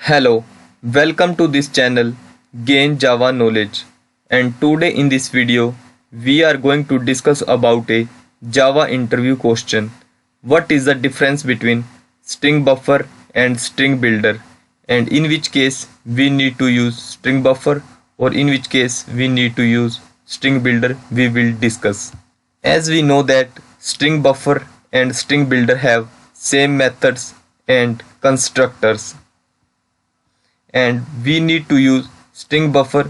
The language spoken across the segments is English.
Hello, welcome to this channel Gain Java Knowledge, and today in this video we are going to discuss about a Java interview question. What is the difference between StringBuffer and StringBuilder, and in which case we need to use StringBuffer or in which case we need to use StringBuilder, we will discuss. As we know that StringBuffer and StringBuilder have same methods and constructors, and we need to use StringBuffer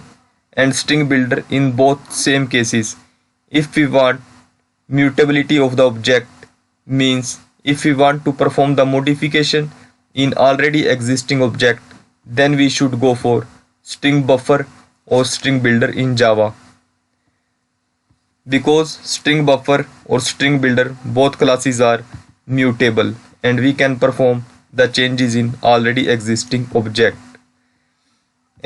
and StringBuilder in both same cases. If we want mutability of the object, means if we want to perform the modification in already existing object, then we should go for StringBuffer or StringBuilder in Java, because StringBuffer or StringBuilder both classes are mutable and we can perform the changes in already existing object.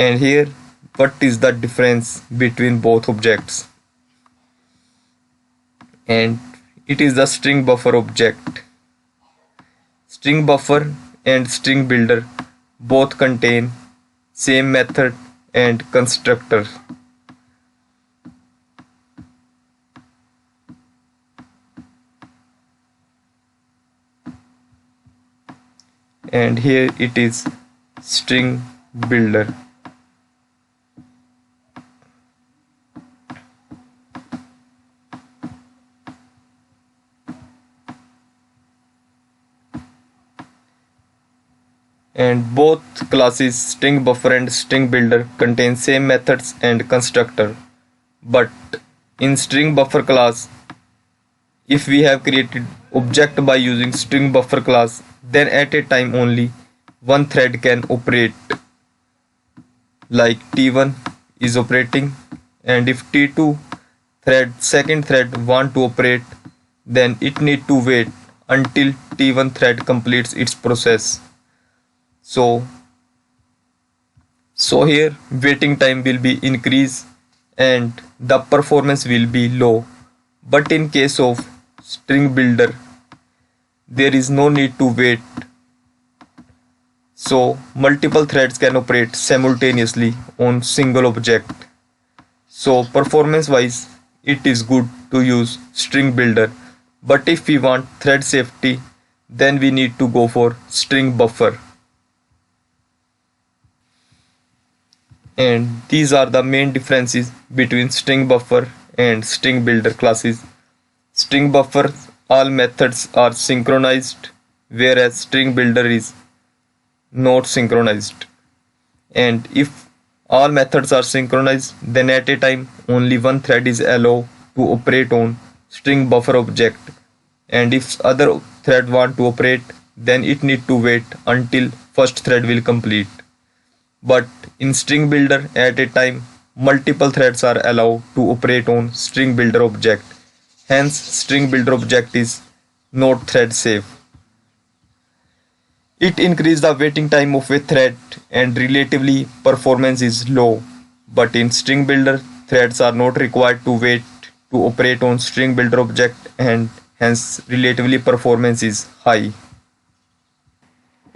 And here, what is the difference between both objects? And it is the StringBuffer object. StringBuffer and StringBuilder both contain same method and constructor. And here it is StringBuilder. And both classes StringBuffer and StringBuilder contain same methods and constructor. But in StringBuffer class, if we have created object by using StringBuffer class, then at a time only one thread can operate. Like T1 is operating, and if T2 second thread want to operate, then it need to wait until T1 thread completes its process. So here waiting time will be increased and the performance will be low. But in case of StringBuilder, there is no need to wait. So multiple threads can operate simultaneously on single object. So performance wise, it is good to use StringBuilder. But if we want thread safety, then we need to go for StringBuffer. And these are the main differences between StringBuffer and StringBuilder classes. StringBuffer, all methods are synchronized, whereas StringBuilder is not synchronized. And if all methods are synchronized, then at a time only one thread is allowed to operate on StringBuffer object. And if other thread want to operate, then it need to wait until first thread will complete. But in StringBuilder, at a time multiple threads are allowed to operate on StringBuilder object. Hence StringBuilder object is not thread safe. It increases the waiting time of a thread and relatively performance is low. But in StringBuilder, threads are not required to wait to operate on StringBuilder object, and hence relatively performance is high.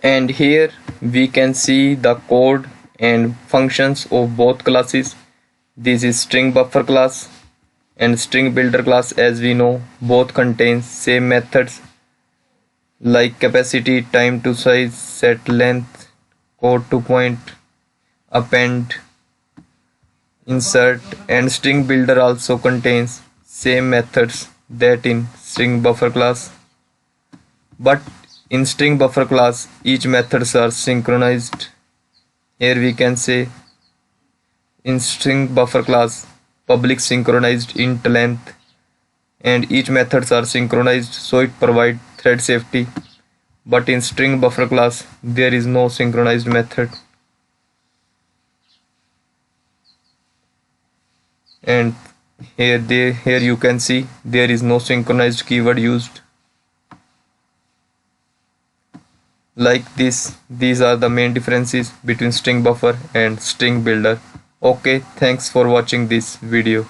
And here we can see the code and functions of both classes. This is StringBuffer class and StringBuilder class. As we know, both contain same methods like capacity, time to size, set length, code to point, append, insert. And StringBuilder also contains same methods that in StringBuffer class. But in StringBuffer class, each methods are synchronized. Here we can say in StringBuffer class, public synchronized int length, and each methods are synchronized, so it provides thread safety. But in StringBuffer class, there is no synchronized method. And here you can see there is no synchronized keyword used. Like this, these are the main differences between StringBuffer and StringBuilder. Okay, thanks for watching this video.